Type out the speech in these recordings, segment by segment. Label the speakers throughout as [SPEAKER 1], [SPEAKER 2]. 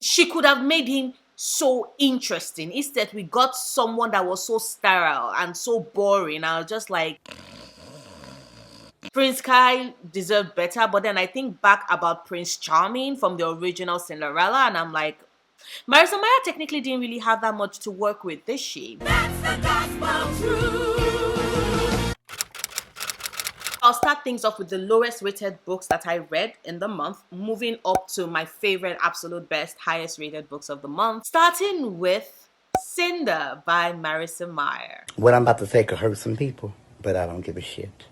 [SPEAKER 1] She could have made him so interesting. Instead, we got someone that was so sterile and so boring. I was just like, Prince Kai deserved better. But then I think back about Prince Charming from the original Cinderella, and I'm like, Marissa Maya technically didn't really have that much to work with, did she? That's the gospel truth. I'll start things off with the lowest rated books that I read in the month, moving up to my favorite, absolute best, highest rated books of the month, starting with Cinder by Marissa Meyer.
[SPEAKER 2] What I'm about to say could hurt some people, but I don't give a shit.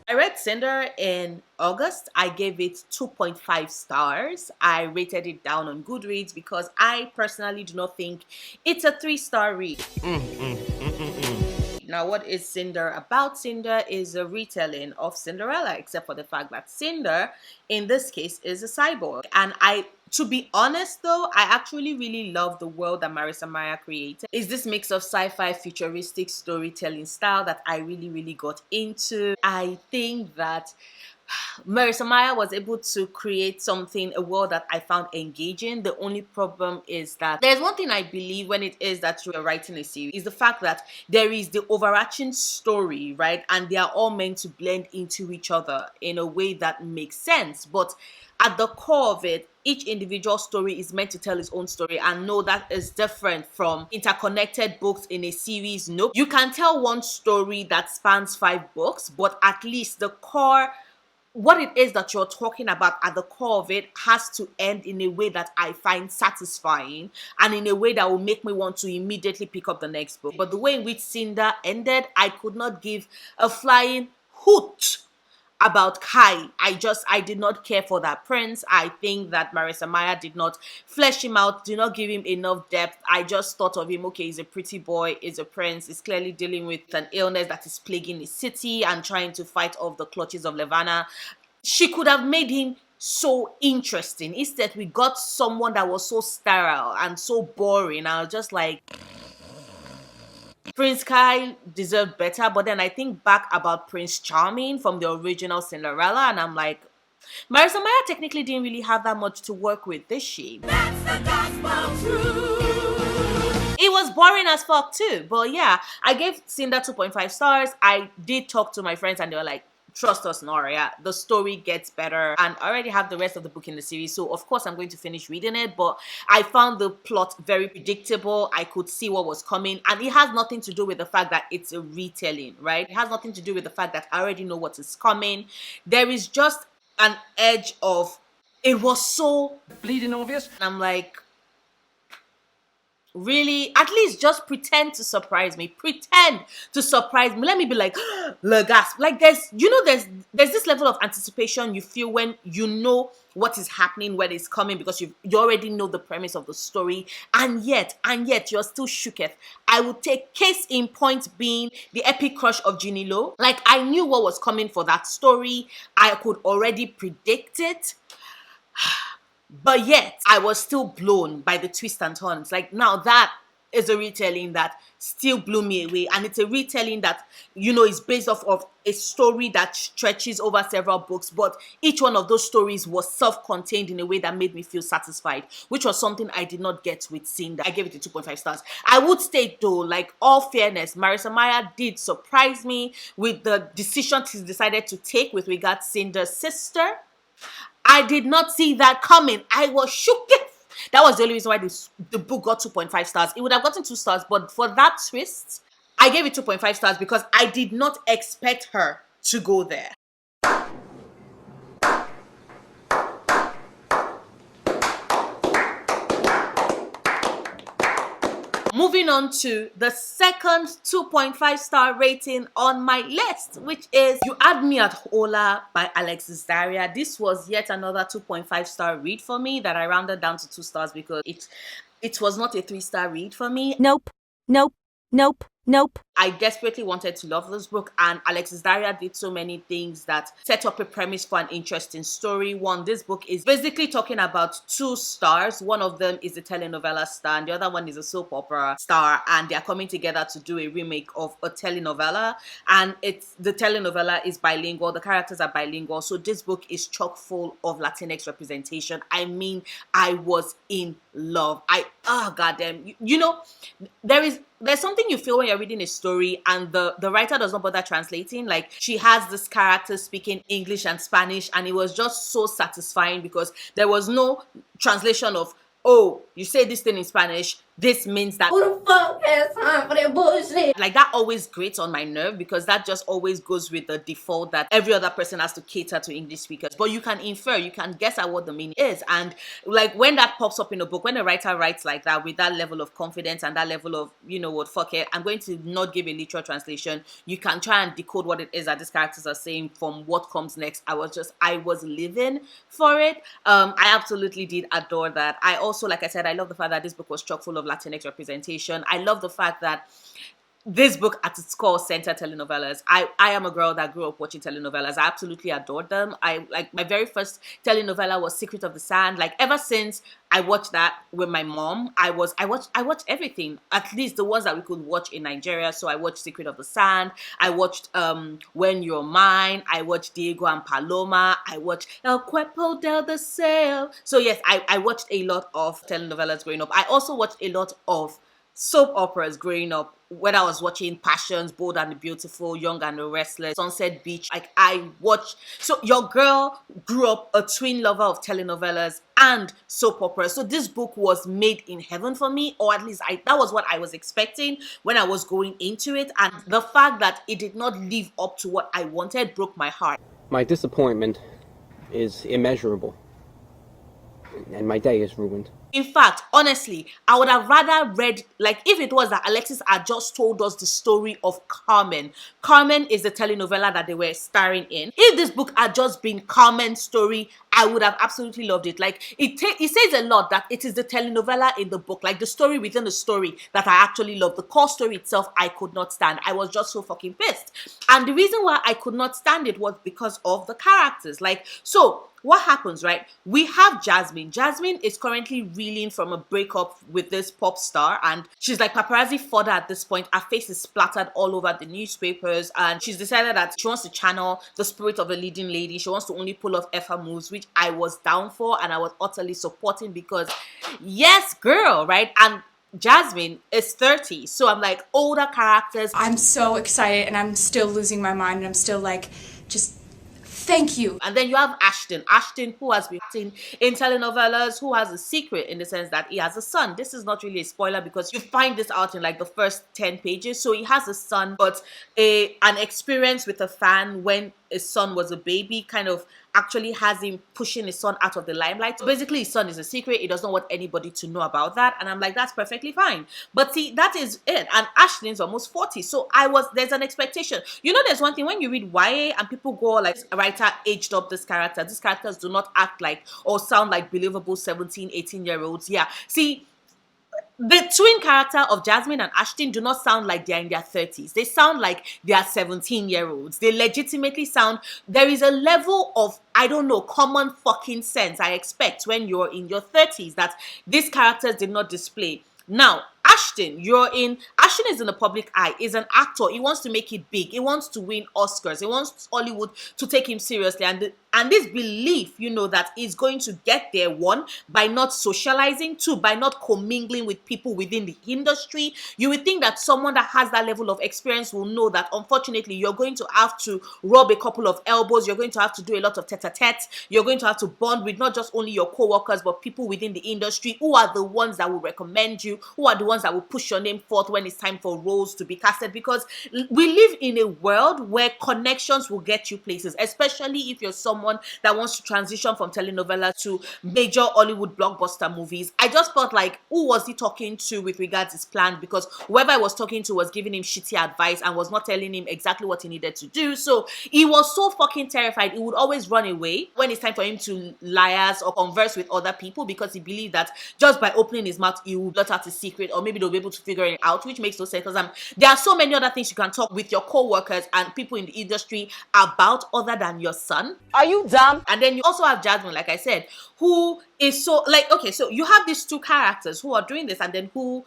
[SPEAKER 1] I read Cinder in August. I gave it 2.5 stars. I rated it down on Goodreads because I personally do not think it's a 3-star read. Now, what is Cinder about? Cinder is a retelling of Cinderella, except for the fact that Cinder, in this case, is a cyborg. And to be honest though, I actually really love the world that Marissa Meyer created. It's this mix of sci-fi futuristic storytelling style that I really, really got into. I think that Marissa Meyer was able to create something, a world that I found engaging. The only problem is that there's one thing I believe when it is that you are writing a series, is the fact that there is the overarching story, right? And they are all meant to blend into each other in a way that makes sense. But at the core of it, each individual story is meant to tell its own story, and no, that is different from interconnected books in a series. Nope. You can tell one story that spans 5 books, but at least the core, what it is that you're talking about at the core of it, has to end in a way that I find satisfying and in a way that will make me want to immediately pick up the next book. But the way in which Cinder ended, I could not give a flying hoot about Kai. I did not care for that prince. I think that Marissa Meyer did not flesh him out, did not give him enough depth. I just thought of him, okay, he's a pretty boy, he's a prince, he's clearly dealing with an illness that is plaguing his city and trying to fight off the clutches of Levana. She could have made him so interesting. Instead, we got someone that was so sterile and so boring. I was just like, Prince Kai deserved better. But then I think back about Prince Charming from the original Cinderella, and I'm like, Marissa Maya technically didn't really have that much to work with, did she? That's the gospel truth. It was boring as fuck too. But yeah, I gave Cinder 2.5 stars. I did talk to my friends and they were like, trust us, Noria, the story gets better. And I already have the rest of the book in the series, so of course I'm going to finish reading it. But I found the plot very predictable. I could see what was coming, and it has nothing to do with the fact that it's a retelling, right? It has nothing to do with the fact that I already know what is coming. There is just an edge of, it was so bleeding obvious. And I'm like, really? At least just pretend to surprise me. Pretend to surprise me. Let me be like, gasp. Like there's this level of anticipation you feel when you know what is happening, when it's coming, because you already know the premise of the story, and yet you're still shooketh. I would take case in point being the epic crush of Ginny Lo. Like, I knew what was coming for that story. I could already predict it. But yet, I was still blown by the twists and turns. Like, now that is a retelling that still blew me away. And it's a retelling that, is based off of a story that stretches over several books. But each one of those stories was self-contained in a way that made me feel satisfied, which was something I did not get with Cinder. I gave it a 2.5 stars. I would state though, like, all fairness, Marissa Meyer did surprise me with the decision she decided to take with regard to Cinder's sister. I did not see that coming. I was shook. That was the only reason why the book got 2.5 stars. It would have gotten 2 stars, but for that twist, I gave it 2.5 stars because I did not expect her to go there. Moving on to the second 2.5 star rating on my list, which is You Had Me At Hola by Alexis Daria. This was yet another 2.5 star read for me that I rounded down to 2 stars because it was not a 3-star read for me.
[SPEAKER 3] Nope. Nope.
[SPEAKER 1] I desperately wanted to love this book, and Alexis Daria did so many things that set up a premise for an interesting story. One, this book is basically talking about two stars. One of them is a telenovela star, and the other one is a soap opera star, and they are coming together to do a remake of a telenovela. And it's the telenovela is bilingual, the characters are bilingual, so this book is chock full of Latinx representation. I mean, I was in love. Goddamn, you know, there's something you feel when you're reading a story and the writer does not bother translating. Like, she has this character speaking English and Spanish, and it was just so satisfying because there was no translation of, oh, you say this thing in Spanish, this means that. Who the fuck has time for that bullshit? Like, that always grates on my nerve because that just always goes with the default that every other person has to cater to English speakers. But you can infer, you can guess at what the meaning is. And like, when that pops up in a book, when a writer writes like that with that level of confidence and that level of, you know what, fuck it, I'm going to not give a literal translation. You can try and decode what it is that these characters are saying from what comes next. I was living for it. I absolutely did adore that. I also, like I said, I love the fact that this book was chock full of Latinx representation. I love the fact that this book at its core centered telenovelas. I am a girl that grew up watching telenovelas. I absolutely adored them. I like, my very first telenovela was Secret of the Sand. Like, ever since I watched that with my mom, I watched everything, at least the ones that we could watch in Nigeria. So I watched Secret of the Sand, I watched When You're Mine, I watched Diego and Paloma, I watched El Cuerpo del Deseo. So yes, I watched a lot of telenovelas growing up. I also watched a lot of soap operas growing up, when I was watching Passions, Bold and the Beautiful, Young and the Restless, Sunset Beach. Like, I watched. So your girl grew up a twin lover of telenovelas and soap operas. So this book was made in heaven for me, or at least that was what I was expecting when I was going into it. And the fact that it did not live up to what I wanted broke my heart.
[SPEAKER 4] My disappointment is immeasurable, and my day is ruined.
[SPEAKER 1] In fact, honestly, I would have rather read, like, if it was that Alexis had just told us the story of Carmen. Carmen is the telenovela that they were starring in. If this book had just been Carmen's story, I would have absolutely loved it. Like, it says a lot that it is the telenovela in the book, like the story within the story, that I actually love. The core story itself, I could not stand. I was just so fucking pissed. And the reason why I could not stand it was because of the characters. Like, so what happens, right? We have Jasmine. Jasmine is currently reeling from a breakup with this pop star, and she's like paparazzi fodder at this point. Her face is splattered all over the newspapers, and she's decided that she wants to channel the spirit of a leading lady. She wants to only pull off FR moves, which I was down for and I was utterly supporting because, yes, girl, right? And Jasmine is 30, so I'm like, older characters.
[SPEAKER 5] I'm so excited and I'm still losing my mind and I'm still like, just thank you.
[SPEAKER 1] And then you have Ashton, who has been acting in telenovelas, who has a secret in the sense that he has a son. This is not really a spoiler because you find this out in like the first 10 pages. So he has a son, but an experience with a fan when his son was a baby kind of actually has him pushing his son out of the limelight. So basically, his son is a secret. He does not want anybody to know about that. And I'm like, that's perfectly fine. But see, that is it. And Ashlyn's almost 40. So there's an expectation. You know, there's one thing when you read YA and people go like, a writer aged up this character. These characters do not act like or sound like believable 17, 18-year-olds. Yeah. See, the twin character of Jasmine and Ashton do not sound like they're in their 30s. They sound like they are 17-year-olds. They legitimately sound, there is a level of, I don't know, common fucking sense I expect when you're in your 30s that these characters did not display. Now, Ashton is in the public eye, is an actor. He wants to make it big. He wants to win Oscars. He wants Hollywood to take him seriously. And this belief, you know, that he's going to get there, one, by not socializing, two, by not commingling with people within the industry. You would think that someone that has that level of experience will know that, unfortunately, you're going to have to rub a couple of elbows. You're going to have to do a lot of tete-a-tete. You're going to have to bond with not just only your co-workers, but people within the industry who are the ones that will recommend you, who are the ones that will push your name forth when it's time for roles to be casted. Because we live in a world where connections will get you places, especially if you're someone that wants to transition from telenovela to major Hollywood blockbuster movies. I just felt like, who was he talking to with regards to his plan? Because whoever I was talking to was giving him shitty advice and was not telling him exactly what he needed to do. So he was so fucking terrified. He would always run away when it's time for him to liaise or converse with other people because he believed that just by opening his mouth, he would let out his secret, or maybe they'll be able to figure it out, which makes no sense because there are so many other things you can talk with your co-workers and people in the industry about other than your son.
[SPEAKER 3] Are you dumb?
[SPEAKER 1] And then you also have Jasmine, like I said, who is so like, okay, so you have these two characters who are doing this and then who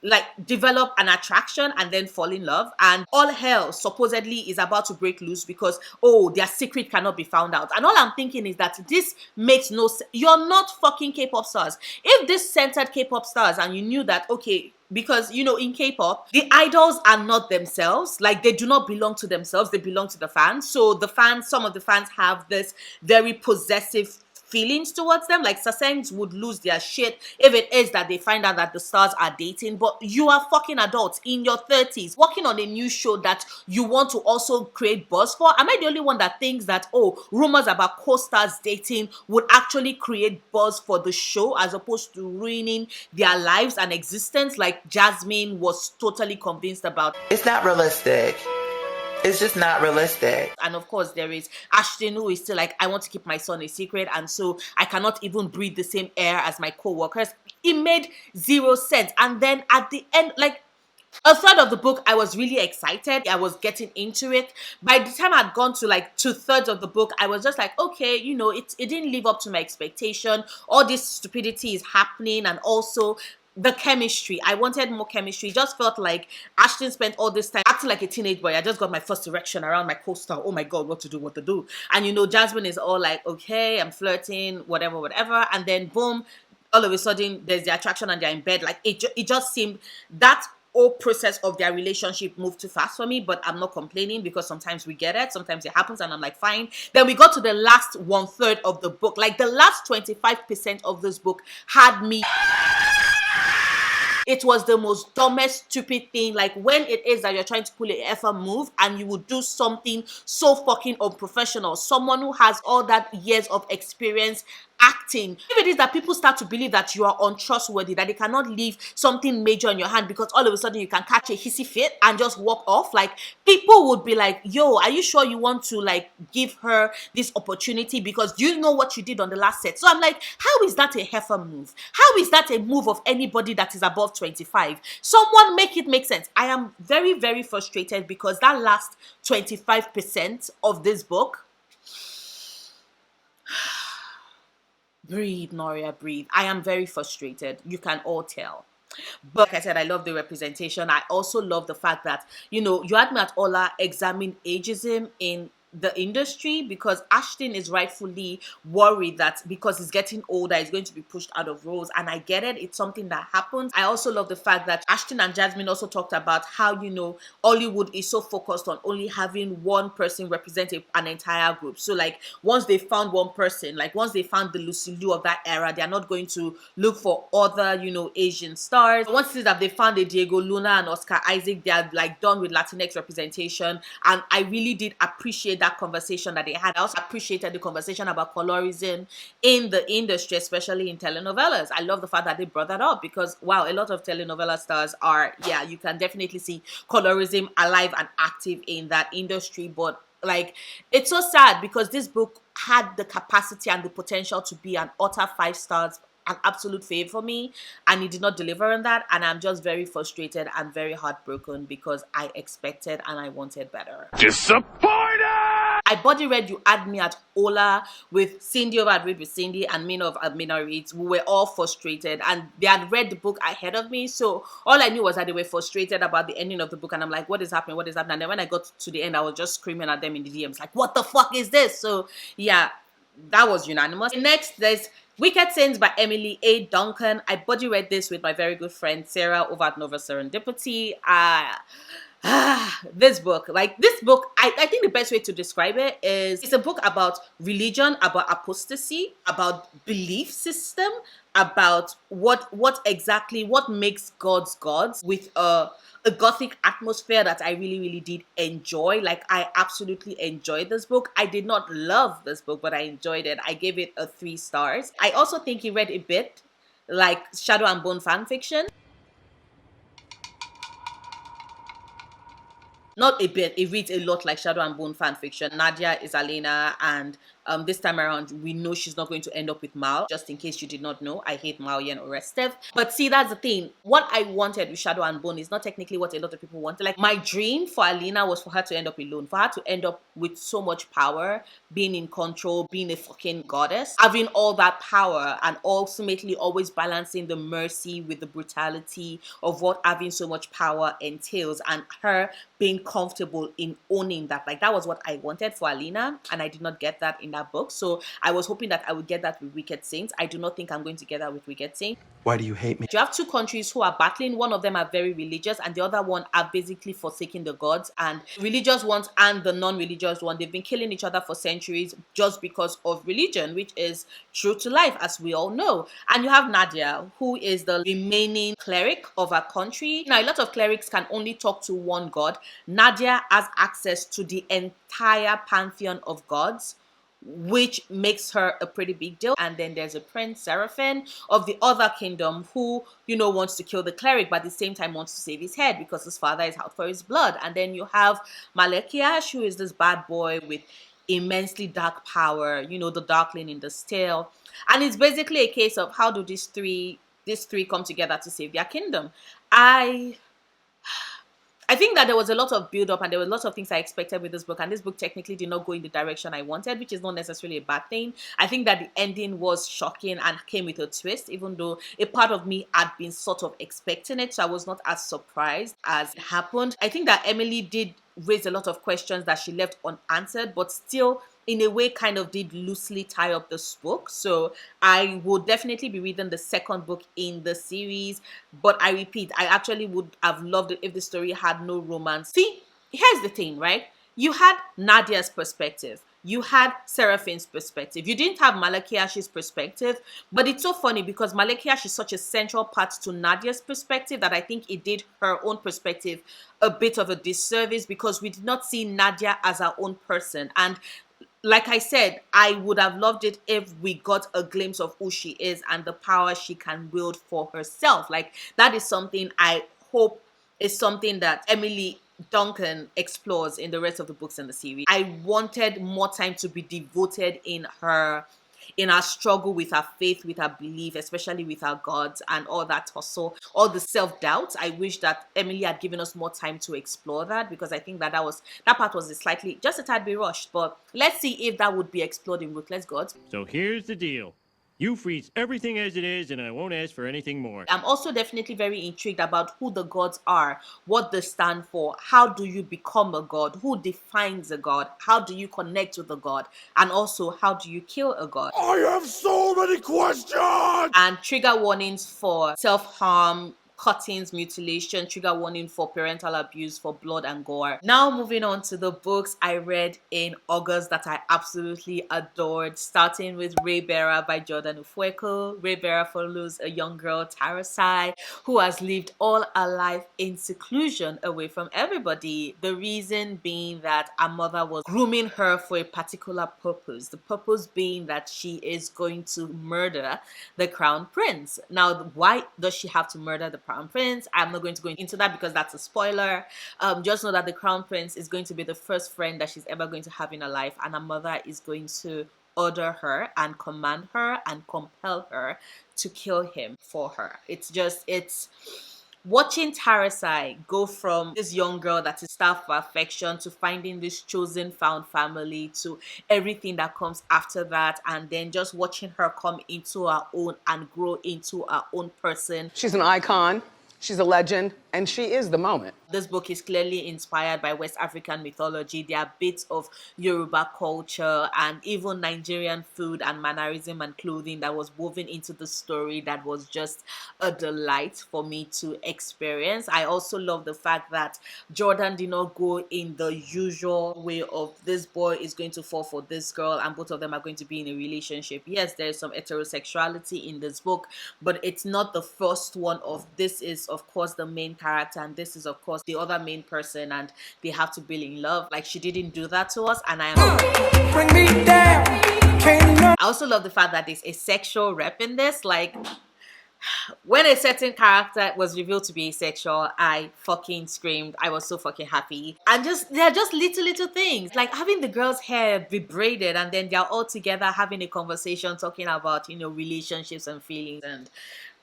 [SPEAKER 1] like develop an attraction and then fall in love, and all hell supposedly is about to break loose because oh, their secret cannot be found out. And all I'm thinking is that this makes no sense. You're not fucking K-pop stars. If this centered K-pop stars and you knew that, okay, because you know in K-pop the idols are not themselves, like they do not belong to themselves, they belong to the fans. So the fans, some of the fans have this very possessive feelings towards them. Like Sasengs would lose their shit if it is that they find out that the stars are dating. But you are fucking adults in your 30s working on a new show that you want to also create buzz for. Am I the only one that thinks that, oh, rumors about co-stars dating would actually create buzz for the show as opposed to ruining their lives and existence like Jasmine was totally convinced about?
[SPEAKER 6] It's not realistic. It's just not realistic.
[SPEAKER 1] And of course, there is Ashton, who is still like, I want to keep my son a secret, and so I cannot even breathe the same air as my co-workers. It made zero sense. And then at the end, like a third of the book, I was really excited. I was getting into it. By the time I'd gone to like 2/3 of the book, I was just like, okay, you know, it didn't live up to my expectation. All this stupidity is happening, and also the chemistry. I wanted more chemistry. It just felt like Ashton spent all this time acting like a teenage boy. I just got my first erection around my co-star. Oh my God, what to do? And you know, Jasmine is all like, okay, I'm flirting, whatever. And then boom, all of a sudden there's the attraction and they're in bed. Like it just seemed that whole process of their relationship moved too fast for me, but I'm not complaining because sometimes we get it, sometimes it happens, and I'm like, fine. Then we got to the last 1/3 of the book. Like the last 25% of this book had me. It was the most dumbest, stupid thing. Like when it is that you're trying to pull an effort move and you would do something so fucking unprofessional. Someone who has all that years of experience acting. If it is that people start to believe that you are untrustworthy, that they cannot leave something major in your hand because all of a sudden you can catch a hissy fit and just walk off, like people would be like, yo, are you sure you want to like give her this opportunity because you know what you did on the last set? So I'm like, how is that a heifer move? How is that a move of anybody that is above 25? Someone make it make sense. I am very, very frustrated because that last 25% of this book, breathe, Noria, breathe. I am very frustrated. You can all tell. But like I said, I love the representation. I also love the fact that, you know, you Had Me At Hola examine ageism in the industry because Ashton is rightfully worried that because he's getting older, he's going to be pushed out of roles. And I get it. It's something that happens. I also love the fact that Ashton and Jasmine also talked about how, you know, Hollywood is so focused on only having one person represent an entire group. So like once they found one person, like once they found the Lucy Liu of that era, they're not going to look for other, you know, Asian stars. Once it is that they found a Diego Luna and Oscar Isaac, they are like done with Latinx representation. And I really did appreciate that conversation that they had. I also appreciated the conversation about colorism in the industry, especially in telenovelas. I love the fact that they brought that up because wow, a lot of telenovela stars are, yeah, you can definitely see colorism alive and active in that industry. But like, it's so sad because this book had the capacity and the potential to be an utter 5 stars, an absolute fave for me, and he did not deliver on that, and I'm just very frustrated and very heartbroken because I expected and I wanted better.
[SPEAKER 7] Disappointed!
[SPEAKER 1] I body read You Had Me At Hola with Cindy over at Read with Cindy and Mina of Mina Reads. We were all frustrated and they had read the book ahead of me, so all I knew was that they were frustrated about the ending of the book, and I'm like, what is happening? And then when I got to the end, I was just screaming at them in the DMs like, what the fuck is this? So yeah, that was unanimous. Next, there's Wicked Sins by Emily A. Duncan. I body read this with my very good friend Sarah over at Nova Serendipity. This book, I think the best way to describe it is it's a book about religion, about apostasy, about belief system, about what makes gods with a gothic atmosphere that I really, really did enjoy. Like, I absolutely enjoyed this book. I did not love this book, but I enjoyed it. I gave it a 3 stars. I also think he read a bit like Shadow and Bone fan fiction. Not a bit, it reads a lot like Shadow and Bone fan fiction. Nadia, Isalina, and This time around, we know she's not going to end up with Mal. Just in case you did not know, I hate Mal and Orestev. But see, that's the thing. What I wanted with Shadow and Bone is not technically what a lot of people wanted. Like, my dream for Alina was for her to end up alone, for her to end up with so much power, being in control, being a fucking goddess, having all that power, and ultimately always balancing the mercy with the brutality of what having so much power entails, and her being comfortable in owning that. Like, that was what I wanted for Alina, and I did not get that in that book. So I was hoping that I would get that with Wicked Saints. I do not think I'm going to get that with Wicked Saints.
[SPEAKER 3] Why do you hate me?
[SPEAKER 1] You have two countries who are battling. One of them are very religious, and the other one are basically forsaking the gods. And the religious ones and the non-religious one, they've been killing each other for centuries just because of religion, which is true to life, as we all know. And you have Nadia, who is the remaining cleric of our country. Now, a lot of clerics can only talk to one god. Nadia has access to the entire pantheon of gods, which makes her a pretty big deal. And then there's a Prince Seraphim of the other kingdom who, wants to kill the cleric, but at the same time wants to save his head because his father is out for his blood. And then you have Malekiash, who is this bad boy with immensely dark power, the Darkling in the Steel. And it's basically a case of how do these three come together to save their kingdom. I think that there was a lot of build-up and there were lots of things I expected with this book, and this book technically did not go in the direction I wanted, which is not necessarily a bad thing. I think that the ending was shocking and came with a twist, even though a part of me had been sort of expecting it, so I was not as surprised as it happened. I think that Emily did raise a lot of questions that she left unanswered, but still in a way kind of did loosely tie up this book. So I would definitely be reading the second book in the series. But I repeat, I actually would have loved it if the story had no romance. See, here's the thing, right? You had Nadia's perspective. You had Seraphim's perspective. You didn't have Malakiash's perspective. But it's so funny because Malakiash is such a central part to Nadia's perspective that I think it did her own perspective a bit of a disservice because we did not see Nadia as our own person. And like I said, I would have loved it if we got a glimpse of who she is and the power she can wield for herself. Like, that is something I hope is something that Emily Duncan explores in the rest of the books in the series. I wanted more time to be devoted in her struggle with her faith, with her belief, especially with her gods and all that hustle, all the self-doubt. I wish that Emily had given us more time to explore that, because I think that part was just a tad bit rushed. But let's see if that would be explored in Ruthless Gods.
[SPEAKER 8] So here's the deal. You freeze everything as it is, and I won't ask for anything more.
[SPEAKER 1] I'm also definitely very intrigued about who the gods are, what they stand for, how do you become a god, who defines a god, how do you connect with a god, and also how do you kill a god.
[SPEAKER 7] I have so many questions!
[SPEAKER 1] And trigger warnings for self-harm, cuttings, mutilation, trigger warning for parental abuse, for blood and gore. Now moving on to the books I read in August that I absolutely adored, starting with Raybearer by Jordan Ufueko. Raybearer follows a young girl, Tarasai, who has lived all her life in seclusion away from everybody. The reason being that her mother was grooming her for a particular purpose. The purpose being that she is going to murder the crown prince. Now, why does she have to murder the crown prince? I'm not going to go into that because that's a spoiler. Just know that the crown prince is going to be the first friend that she's ever going to have in her life, and her mother is going to order her and command her and compel her to kill him for her. It's watching Tarasai go from this young girl that is starved for affection to finding this chosen found family to everything that comes after that, and then just watching her come into her own and grow into her own person.
[SPEAKER 9] She's an icon, she's a legend, and she is the moment.
[SPEAKER 1] This book is clearly inspired by West African mythology. There are bits of Yoruba culture and even Nigerian food and mannerism and clothing that was woven into the story that was just a delight for me to experience. I also love the fact that Jordan did not go in the usual way of this boy is going to fall for this girl and both of them are going to be in a relationship. Yes, there is some heterosexuality in this book, but it's not the first one of this is of course the main character and this is of course the other main person and they have to be in love. Like, she didn't do that to us, and
[SPEAKER 10] Bring me down.
[SPEAKER 1] I also love the fact that there's a sexual rep in this. Like, when a certain character was revealed to be asexual, I fucking screamed. I was so fucking happy. And just they're just little things. Like having the girl's hair be braided and then they're all together having a conversation talking about, relationships and feelings and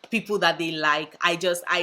[SPEAKER 1] people that they like. I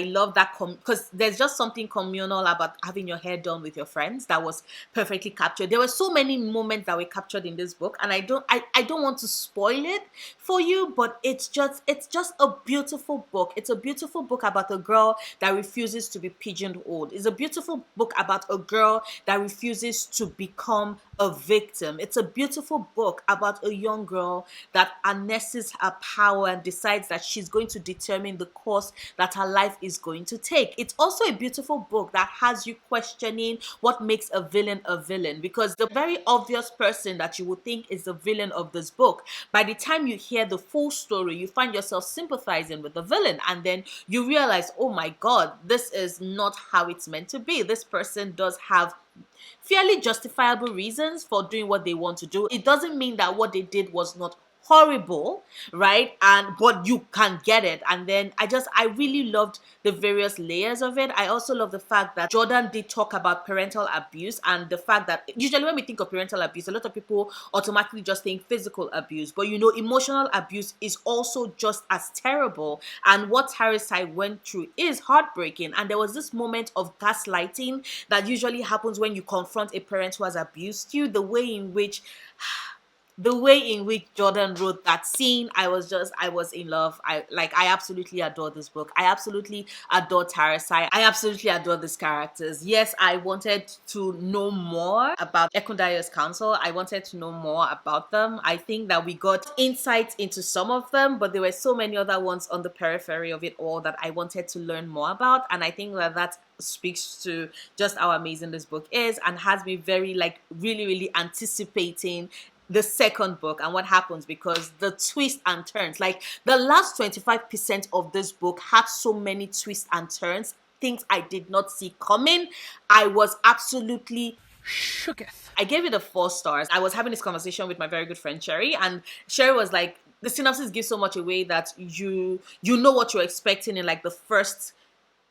[SPEAKER 1] love that because there's just something communal about having your hair done with your friends that was perfectly captured. There were so many moments that were captured in this book, and I don't want to spoil it for you, but it's just a beautiful book. It's a beautiful book about a girl that refuses to be pigeonholed. It's a beautiful book about a girl that refuses to become a victim. It's a beautiful book about a young girl that harnesses her power and decides that she's going to determine the course that her life is going to take. It's also a beautiful book that has you questioning what makes a villain, because the very obvious person that you would think is the villain of this book, by the time you hear the full story, you find yourself sympathizing with the villain, and then you realize, oh my god, this is not how it's meant to be. This person does have fairly justifiable reasons for doing what they want to do. It doesn't mean that what they did was not horrible, right? And but you can get it. And then I really loved the various layers of it. I also love the fact that Jordan did talk about parental abuse, and the fact that usually when we think of parental abuse, a lot of people automatically just think physical abuse, but emotional abuse is also just as terrible. And what Tarisai went through is heartbreaking. And there was this moment of gaslighting that usually happens when you confront a parent who has abused you. The way in which Jordan wrote that scene, I was in love. I absolutely adore this book. I absolutely adore Tarasai. I absolutely adore these characters. Yes, I wanted to know more about Ekundayo's council. I wanted to know more about them. I think that we got insights into some of them, but there were so many other ones on the periphery of it all that I wanted to learn more about. And I think that speaks to just how amazing this book is, and has me very really anticipating the second book and what happens, because the twists and turns, like the last 25% of this book had so many twists and turns, things I did not see coming. I was absolutely shooketh. I gave it a 4 stars. I was having this conversation with my very good friend Sherry, and Sherry was like, the synopsis gives so much away that you know what you're expecting in like the first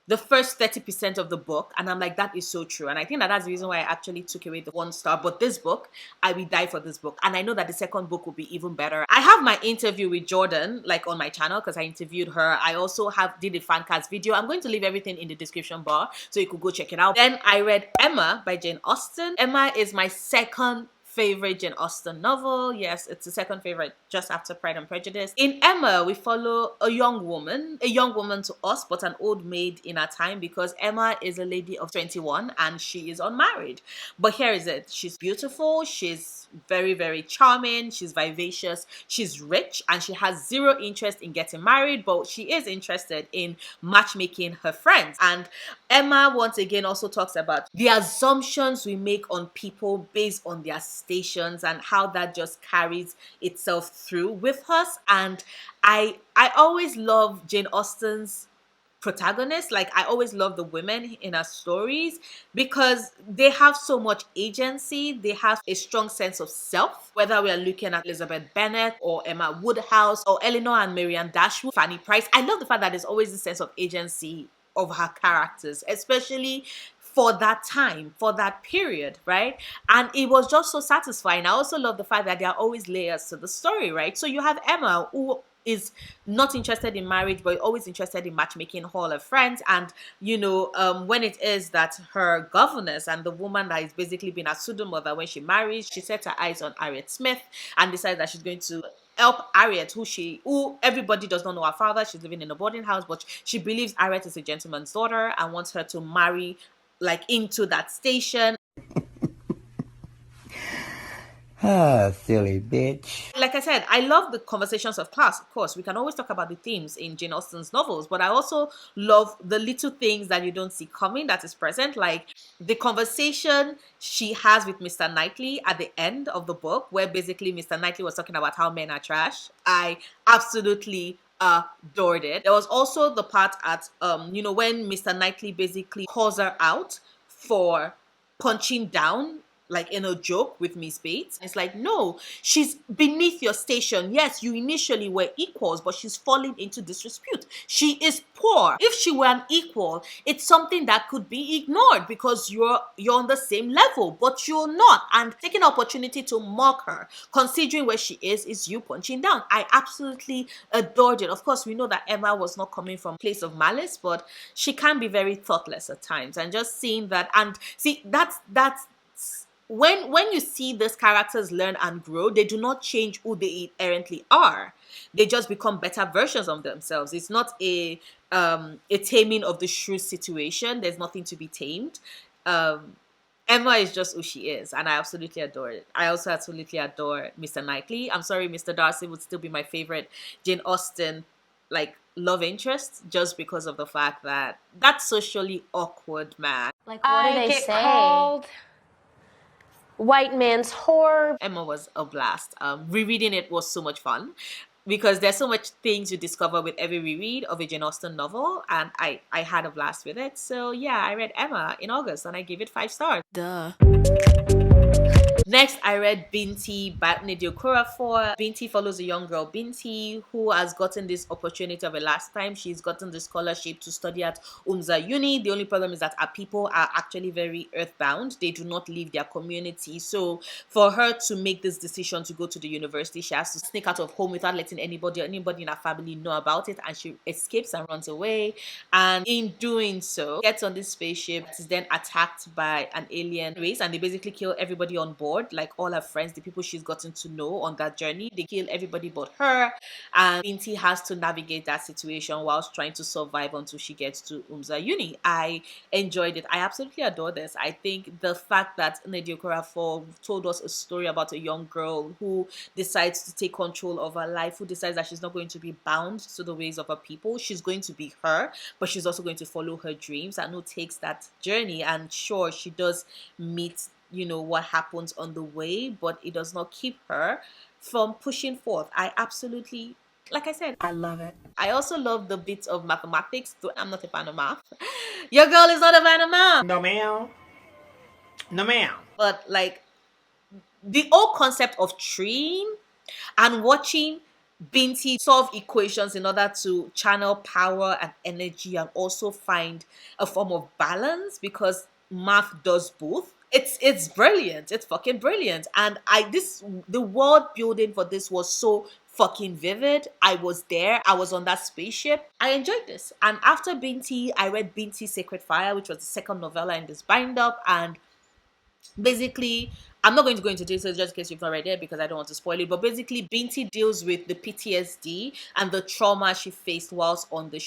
[SPEAKER 1] 30% of the book. And I'm like, that is so true. And I think that's the reason why I actually took away the 1 star. But this book, I will die for this book. And I know that the second book will be even better. I have my interview with Jordan on my channel, because I interviewed her. I also did a fan cast video. I'm going to leave everything in the description bar so you could go check it out. Then I read Emma by Jane Austen. Emma is my second favorite Jane Austen novel. Yes, it's the second favorite, just after Pride and Prejudice. In Emma, we follow a young woman to us, but an old maid in our time, because Emma is a lady of 21 and she is unmarried. But here is it. She's beautiful. She's very, very charming. She's vivacious. She's rich, and she has zero interest in getting married, but she is interested in matchmaking her friends. And Emma, once again, also talks about the assumptions we make on people based on their stations and how that just carries itself through with us. And I always love Jane Austen's protagonists. Like, I always love the women in her stories because they have so much agency. They have a strong sense of self, whether we are looking at Elizabeth Bennet or Emma Woodhouse or Eleanor and Marianne Dashwood, Fanny Price. I love the fact that there's always a sense of agency of her characters, especially for that time, for that period, right? And it was just so satisfying. I also love the fact that there are always layers to the story, right? So you have Emma, who is not interested in marriage, but always interested in matchmaking all her friends. And, when it is that her governess and the woman that is basically being a pseudo mother, when she marries, she sets her eyes on Harriet Smith and decides that she's going to help Harriet, who everybody does not know her father. She's living in a boarding house, but she believes Harriet is a gentleman's daughter and wants her to marry into that station.
[SPEAKER 2] Ah, silly bitch.
[SPEAKER 1] Like I said, I love the conversations of class. Of course, we can always talk about the themes in Jane Austen's novels, but I also love the little things that you don't see coming that is present, like the conversation she has with Mr. Knightley at the end of the book, where basically Mr. Knightley was talking about how men are trash. I absolutely adored it. There was also the part at when Mr. Knightley basically calls her out for punching down like in a joke with Miss Bates. It's like, no, she's beneath your station. Yes, you initially were equals, but she's falling into disrepute. She is poor. If she were an equal, it's something that could be ignored because you're on the same level, but you're not. And taking an opportunity to mock her, considering where she is you punching down. I absolutely adored it. Of course, we know that Emma was not coming from a place of malice, but she can be very thoughtless at times. And just seeing that, and see, that's when you see these characters learn and grow, they do not change who they inherently are. They just become better versions of themselves. It's not a taming of the shrew situation. There's nothing to be tamed. Emma is just who she is, and I absolutely adore it. I also absolutely adore Mr. Knightley. I'm sorry, Mr. Darcy would still be my favorite Jane Austen like love interest, just because of the fact that that socially awkward man.
[SPEAKER 3] Like, what do they
[SPEAKER 10] get
[SPEAKER 3] say?
[SPEAKER 10] called white man's whore.
[SPEAKER 1] Emma was a blast. Rereading it was so much fun because there's so much things you discover with every reread of a Jane Austen novel, and I had a blast with it. So yeah, I read Emma in August and I gave it 5 stars.
[SPEAKER 3] Duh.
[SPEAKER 1] Next, I read Binti by Nnedi Okorafor. Binti follows a young girl, Binti, who has gotten this opportunity of a lifetime. She's gotten the scholarship to study at Umza Uni. The only problem is that our people are actually very earthbound. They do not leave their community. So for her to make this decision to go to the university, she has to sneak out of home without letting anybody in her family know about it. And she escapes and runs away. And in doing so, gets on this spaceship, is then attacked by an alien race, and they basically kill everybody on board. Like all her friends, the people she's gotten to know on that journey, they kill everybody but her, and Binti has to navigate that situation whilst trying to survive until she gets to Umza Uni. I enjoyed it. I absolutely adore this. I think the fact that Nnedi Okorafor told us a story about a young girl who decides to take control of her life, who decides that she's not going to be bound to the ways of her people. She's going to be her, but she's also going to follow her dreams, and who takes that journey. And sure, she does meet what happens on the way, but it does not keep her from pushing forth. I absolutely, like I said, I love it. I also love the bits of mathematics, though I'm not a fan of math. Your girl is not a fan of math.
[SPEAKER 6] No, ma'am. No, ma'am.
[SPEAKER 1] But like the whole concept of treeing and watching Binti solve equations in order to channel power and energy and also find a form of balance, because math does both. It's brilliant. It's fucking brilliant. And the world building for this was so fucking vivid. I was there. I was on that spaceship. I enjoyed this. And after Binti, I read Binti Sacred Fire, which was the second novella in this bind up. And basically, I'm not going to go into details just in case you've not read it because I don't want to spoil it. But basically, Binti deals with the PTSD and the trauma she faced whilst on the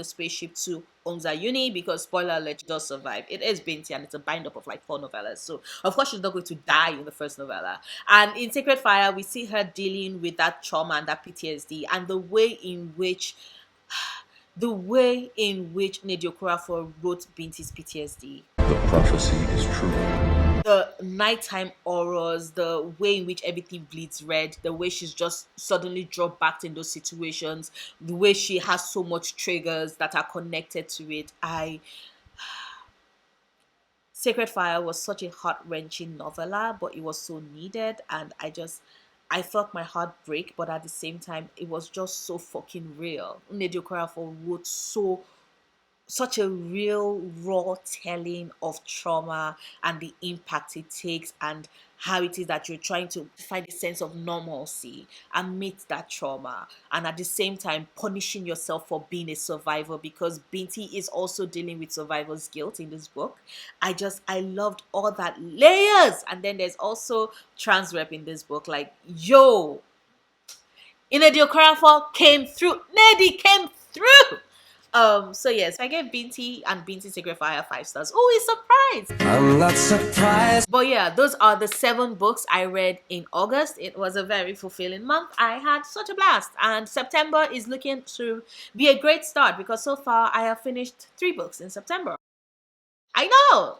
[SPEAKER 1] spaceship to Umza Uni, because spoiler alert, she does survive. It is Binti and it's a bind up of like 4 novellas. So of course she's not going to die in the first novella. And in Sacred Fire, we see her dealing with that trauma and that PTSD, and the way in which Nnedi Okorafor wrote Binti's PTSD.
[SPEAKER 7] The prophecy is true.
[SPEAKER 1] The nighttime horrors, the way in which everything bleeds red, the way she's just suddenly dropped back in those situations, the way she has so much triggers that are connected to it. Sacred Fire was such a heart-wrenching novella, but it was so needed, and I felt my heart break, but at the same time, it was just so fucking real. Nnedi Okorafor wrote such a real raw telling of trauma and the impact it takes, and how it is that you're trying to find a sense of normalcy amidst that trauma, and at the same time punishing yourself for being a survivor, because Binti is also dealing with survivor's guilt in this book. I loved all that layers. And then there's also trans rep in this book. Like, yo, Nnedi Okorafor came through. Nnedi came through. So yes, I gave Binti and Binti Sacred Fire 5 stars. Oh, he's surprised. I'm not surprised. But yeah, those are the 7 books I read in August. It was a very fulfilling month. I had such a blast. And September is looking to be a great start, because so far I have finished 3 books in September. I know.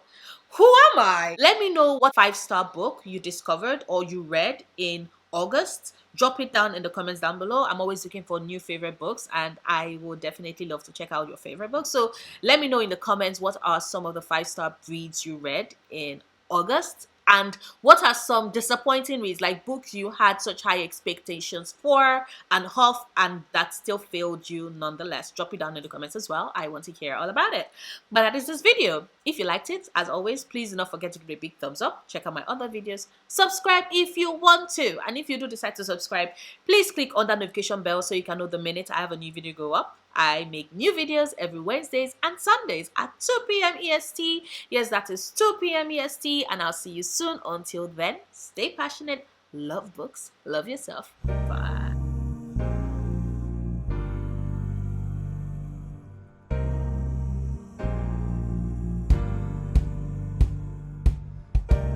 [SPEAKER 1] Who am I? Let me know what 5-star book you discovered or you read in August. Drop it down in the comments down below. I'm always looking for new favorite books, and I would definitely love to check out your favorite books. So let me know in the comments what are some of the 5-star reads you read in August. And what are some disappointing reads, like books you had such high expectations for and hope and that still failed you nonetheless? Drop it down in the comments as well. I want to hear all about it. But that is this video. If you liked it, as always, please do not forget to give it a big thumbs up. Check out my other videos. Subscribe if you want to. And if you do decide to subscribe, please click on that notification bell so you can know the minute I have a new video go up. I make new videos every Wednesdays and Sundays at 2 p.m. EST. Yes, that is 2 p.m. EST. And I'll see you soon. Until then, stay passionate, love books, love yourself. Bye.